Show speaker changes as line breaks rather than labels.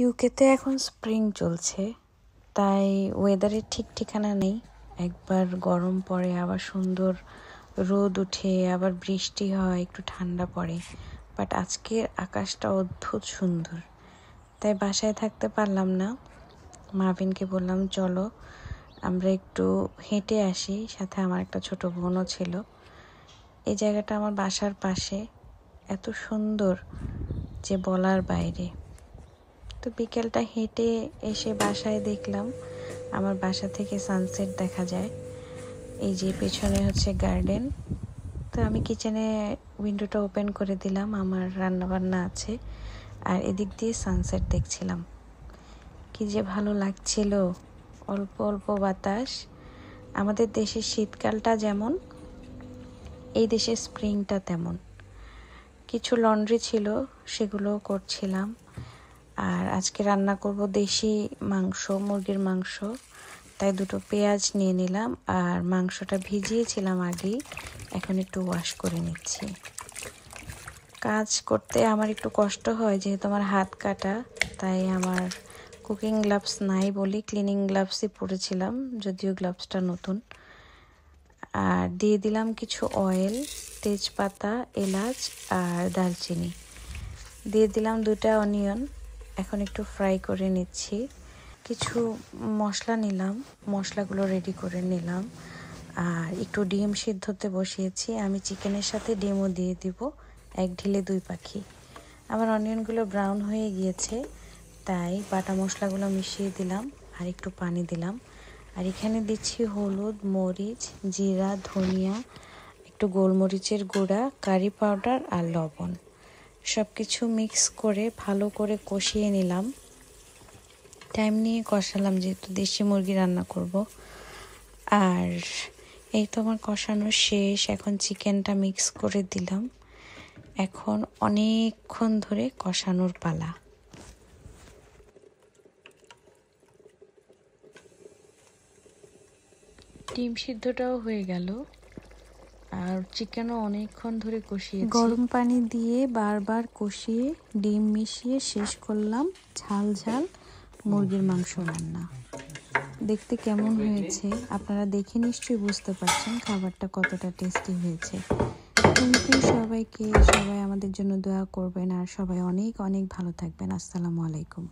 ইউকেতে এখন স্প্রিং চলছে, তাই ওয়েদারের ঠিক ঠিকানা নেই। একবার গরম পড়ে, আবার সুন্দর রোদ উঠে, আবার বৃষ্টি হয়, একটু ঠান্ডা পড়ে। বাট আজকের আকাশটা অদ্ভুত সুন্দর, তাই বাসায় থাকতে পারলাম না। মার্ভিনকে বললাম চলো আমরা একটু হেঁটে আসি, সাথে আমার একটা ছোট বোনও ছিল। এই জায়গাটা আমার বাসার পাশে, এত সুন্দর যে বলার বাইরে। তো বিকেলটা হেঁটে এসে বাসায় দেখলাম আমার বাসা থেকে সানসেট দেখা যায়। এই যে পেছনে হচ্ছে গার্ডেন। তো আমি কিচেনে উইন্ডোটা ওপেন করে দিলাম, আমার রান্নাবান্না আছে, আর এদিক দিয়ে সানসেট দেখছিলাম। কি যে ভালো লাগছিল, অল্প অল্প বাতাস। আমাদের দেশের শীতকালটা যেমন, এই দেশের স্প্রিংটা তেমন। কিছু লন্ড্রি ছিল, সেগুলো করছিলাম। আর আজকে রান্না করব দেশি মাংস, মুরগির মাংস, তাই দুটো পেঁয়াজ নিয়ে নিলাম। আর মাংসটা ভিজিয়েছিলাম আগেই, এখন একটু ওয়াশ করে নিচ্ছি। কাজ করতে আমার একটু কষ্ট হয়, যেহেতু আমার হাত কাটা, তাই আমার কুকিং গ্লাভস নাই বলি ক্লিনিং গ্লাভসই পরেছিলাম, যদিও গ্লাভসটা নতুন। আর দিয়ে দিলাম কিছু অয়েল, তেজপাতা, এলাচ আর দারচিনি। দিয়ে দিলাম 2টা অনিয়ন, এখন একটু ফ্রাই করে নিচ্ছি। কিছু মশলা নিলাম, মশলাগুলো রেডি করে নিলাম। আর একটু ডিম সিদ্ধতে বসিয়েছি, আমি চিকেনের সাথে ডিমও দিয়ে দিব, এক ঢিলে 2 পাখি। আমার অনিয়নগুলো ব্রাউন হয়ে গিয়েছে, তাই বাটা মশলাগুলো মিশিয়ে দিলাম আর একটু পানি দিলাম। আর এখানে দিচ্ছি হলুদ, মরিচ, জিরা, ধনিয়া, একটু গোলমরিচের গুঁড়া, কারি পাউডার আর লবণ। সব কিছু মিক্স করে ভালো করে কষিয়ে নিলাম। টাইম নিয়ে কষালাম, যেহেতু দেশি মুরগি রান্না করব। আর এই তো আমার কষানো শেষ, এখন চিকেনটা মিক্স করে দিলাম। এখন অনেকক্ষণ ধরে কষানোর পালা। ডিম সিদ্ধটাও হয়ে গেল, আর চিকেনও অনেকক্ষণ ধরে কষিয়েছি। গরম পানি দিয়ে বারবার কষিয়ে ডিম মিশিয়ে শেষ করলাম ঝাল ঝাল মুরগির মাংস রান্না। দেখতে কেমন হয়েছে আপনারা দেখে নিশ্চয়ই বুঝতে পারছেন খাবারটা কতটা টেস্টি হয়েছে। থ্যাংক ইউ সবাইকে, সবাই আমাদের জন্য দোয়া করবেন, আর সবাই অনেক অনেক ভালো থাকবেন। আসসালামু আলাইকুম।